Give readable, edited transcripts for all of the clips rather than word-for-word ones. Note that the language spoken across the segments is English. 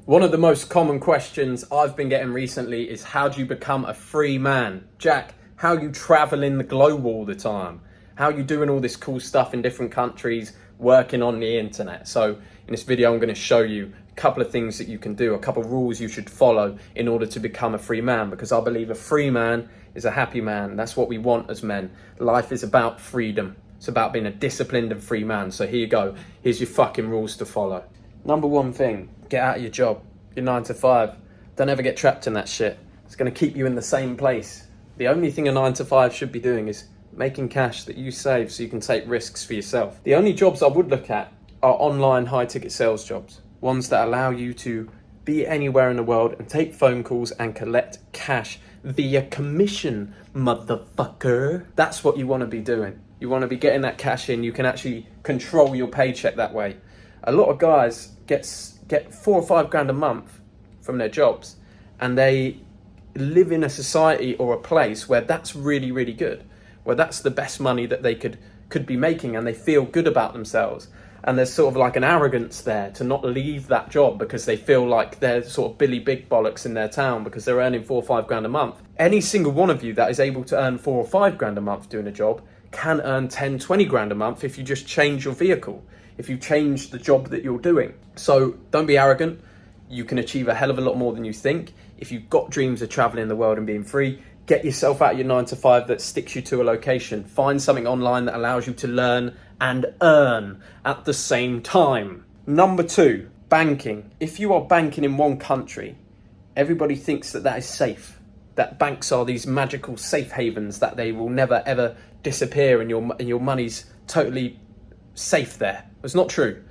One of the most common questions I've been getting recently is how do you become a free man? Jack, how you traveling the globe all the time? How you doing all this cool stuff in different countries, working on the internet? So in this video, I'm going to show you a couple of things that you can do, a couple of rules you should follow in order to become a free man, because I believe a free man is a happy man. That's what we want as men. Life is about freedom. It's about being a disciplined and free man. So here you go. Here's your fucking rules to follow. Number one thing, get out of your job, your 9 to 5. Don't ever get trapped in that shit. It's going to keep you in the same place. The only thing a 9 to 5 should be doing is making cash that you save so you can take risks for yourself. The only jobs I would look at are online high ticket sales jobs. Ones that allow you to be anywhere in the world and take phone calls and collect cash via commission, motherfucker. That's what you want to be doing. You want to be getting that cash in. You can actually control your paycheck that way. A lot of guys get 4 or 5 grand a month from their jobs, and they live in a society or a place where that's really, really good, where that's the best money that they could be making, and they feel good about themselves. And there's sort of like an arrogance there to not leave that job because they feel like they're sort of Billy Big Bollocks in their town because they're earning 4 or 5 grand a month. Any single one of you that is able to earn 4 or 5 grand a month doing a job can earn 10, 20 grand a month if you just change your vehicle, if you change the job that you're doing. So don't be arrogant. You can achieve a hell of a lot more than you think. If you've got dreams of traveling the world and being free, get yourself out of your 9 to 5 that sticks you to a location. Find something online that allows you to learn and earn at the same time. Number 2, banking. If you are banking in one country, everybody thinks that that is safe, that banks are these magical safe havens, that they will never ever disappear and your money's totally safe there. It's not true.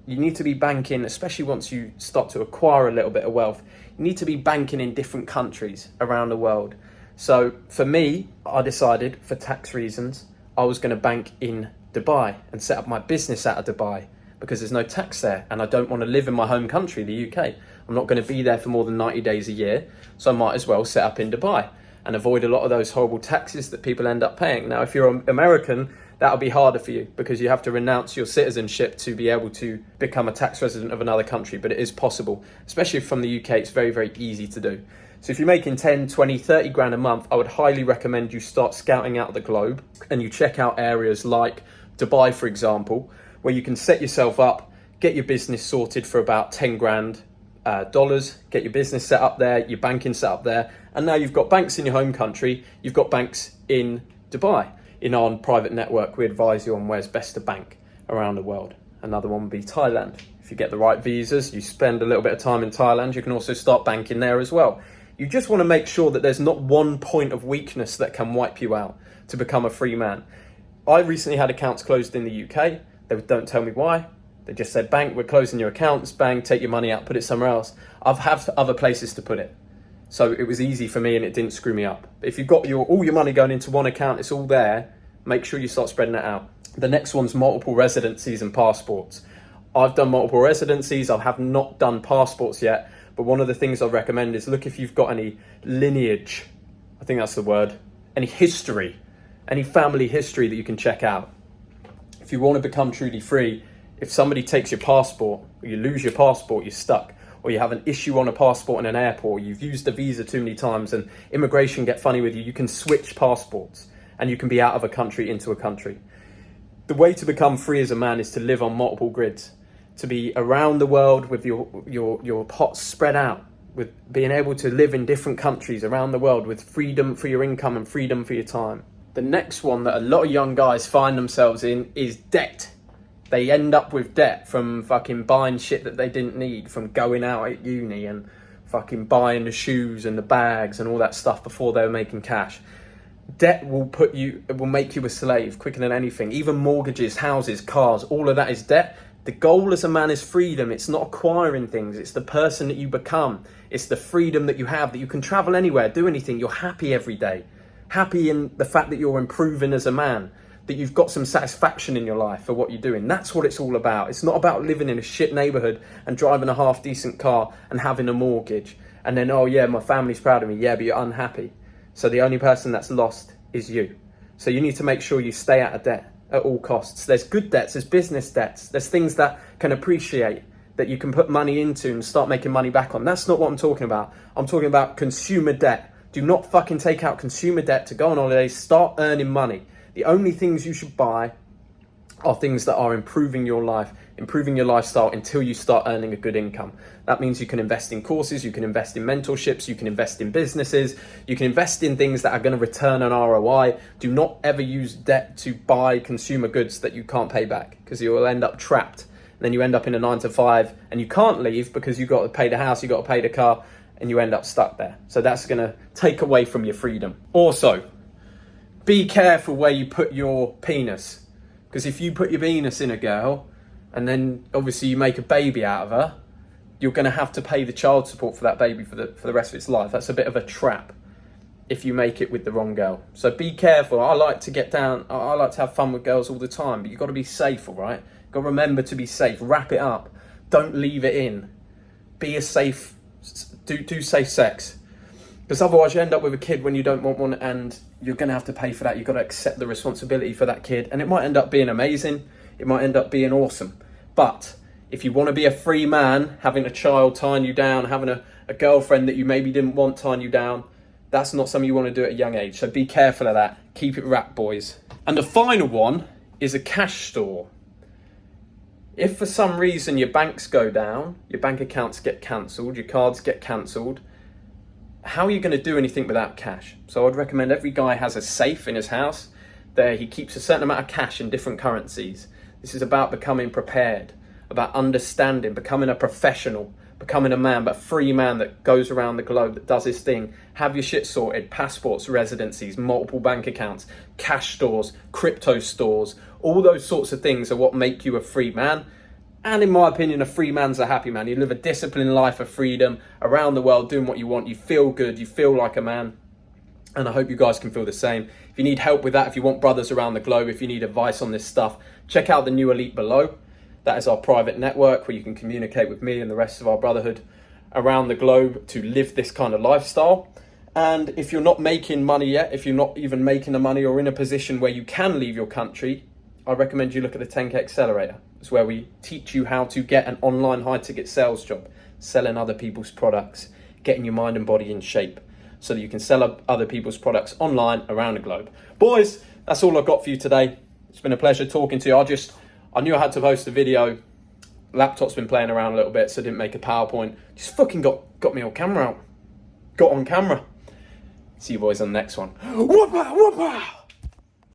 You need to be banking, especially once you start to acquire a little bit of wealth, you need to be banking in different countries around the world. So for me, I decided for tax reasons, I was going to bank in Dubai and set up my business out of Dubai because there's no tax there, and I don't want to live in my home country, the UK. I'm not going to be there for more than 90 days a year, so I might as well set up in Dubai and avoid a lot of those horrible taxes that people end up paying. Now, if you're an American, that'll be harder for you because you have to renounce your citizenship to be able to become a tax resident of another country, but it is possible. Especially from the UK, it's very, very easy to do. So if you're making 10, 20, 30 grand a month, I would highly recommend you start scouting out the globe and you check out areas like Dubai, for example, where you can set yourself up, get your business sorted for about 10 grand dollars, get your business set up there, your banking set up there, and now you've got banks in your home country, you've got banks in Dubai. In our private network, we advise you on where's best to bank around the world. Another one would be Thailand. If you get the right visas, you spend a little bit of time in Thailand, you can also start banking there as well. You just want to make sure that there's not one point of weakness that can wipe you out to become a free man. I recently had accounts closed in the UK. They don't tell me why. They just said, bank, we're closing your accounts, bang, take your money out, put it somewhere else. I've had other places to put it. So it was easy for me and it didn't screw me up. If you've got all your money going into one account, it's all there, make sure you start spreading it out. The next one's multiple residencies and passports. I've done multiple residencies. I have not done passports yet, but one of the things I recommend is look if you've got any lineage, I think that's the word, any history, any family history that you can check out. If you want to become truly free, if somebody takes your passport, or you lose your passport, you're stuck, or you have an issue on a passport in an airport, you've used the visa too many times and immigration get funny with you, you can switch passports and you can be out of a country into a country. The way to become free as a man is to live on multiple grids, to be around the world with your pots spread out, with being able to live in different countries around the world with freedom for your income and freedom for your time. The next one that a lot of young guys find themselves in is debt. They end up with debt from fucking buying shit that they didn't need, from going out at uni and fucking buying the shoes and the bags and all that stuff before they were making cash. Debt will make you a slave quicker than anything. Even mortgages, houses, cars, all of that is debt. The goal as a man is freedom. It's not acquiring things. It's the person that you become. It's the freedom that you have, that you can travel anywhere, do anything. You're happy every day. Happy in the fact that you're improving as a man, that you've got some satisfaction in your life for what you're doing. That's what it's all about. It's not about living in a shit neighborhood and driving a half decent car and having a mortgage. And then, oh yeah, my family's proud of me. Yeah, but you're unhappy. So the only person that's lost is you. So you need to make sure you stay out of debt at all costs. There's good debts, there's business debts, there's things that can appreciate. that you can put money into and start making money back on. That's not what I'm talking about. I'm talking about consumer debt. Do not fucking take out consumer debt to go on holidays. Start earning money. The only things you should buy are things that are improving your life, improving your lifestyle until you start earning a good income. That means you can invest in courses, you can invest in mentorships, you can invest in businesses, you can invest in things that are going to return an ROI. Do not ever use debt to buy consumer goods that you can't pay back, because you will end up trapped. And then you end up in a 9 to 5 and you can't leave because you've got to pay the house, you've got to pay the car, and you end up stuck there. So that's going to take away from your freedom. Also, be careful where you put your penis. Because if you put your penis in a girl and then obviously you make a baby out of her, you're going to have to pay the child support for that baby for the rest of its life. That's a bit of a trap if you make it with the wrong girl. So be careful. I like to have fun with girls all the time, but you've got to be safe, all right? You've got to remember to be safe. Wrap it up. Don't leave it in. Be a safe, do safe sex. Because otherwise you end up with a kid when you don't want one, and you're going to have to pay for that. You've got to accept the responsibility for that kid. And it might end up being amazing. It might end up being awesome. But if you want to be a free man, having a child tying you down, having a girlfriend that you maybe didn't want tying you down, that's not something you want to do at a young age. So be careful of that. Keep it wrapped, boys. And the final one is a cash store. If for some reason your banks go down, your bank accounts get cancelled, your cards get cancelled, how are you going to do anything without cash? So I'd recommend every guy has a safe in his house. There he keeps a certain amount of cash in different currencies. This is about becoming prepared, about understanding, becoming a professional, becoming a man, but a free man that goes around the globe, that does his thing. Have your shit sorted, passports, residencies, multiple bank accounts, cash stores, crypto stores. All those sorts of things are what make you a free man. And in my opinion, a free man's a happy man. You live a disciplined life of freedom around the world, doing what you want. You feel good, you feel like a man. And I hope you guys can feel the same. If you need help with that, if you want brothers around the globe, if you need advice on this stuff, check out the New Elite below. That is our private network where you can communicate with me and the rest of our brotherhood around the globe to live this kind of lifestyle. And if you're not making money yet, if you're not even making the money or in a position where you can leave your country, I recommend you look at the 10K Accelerator. It's where we teach you how to get an online high ticket sales job, selling other people's products, getting your mind and body in shape so that you can sell other people's products online around the globe. Boys, that's all I've got for you today. It's been a pleasure talking to you. I knew I had to post a video. Laptop's been playing around a little bit, so I didn't make a PowerPoint. Just fucking got me on camera out. Got on camera. See you boys on the next one. Whoop-a, whoop-a.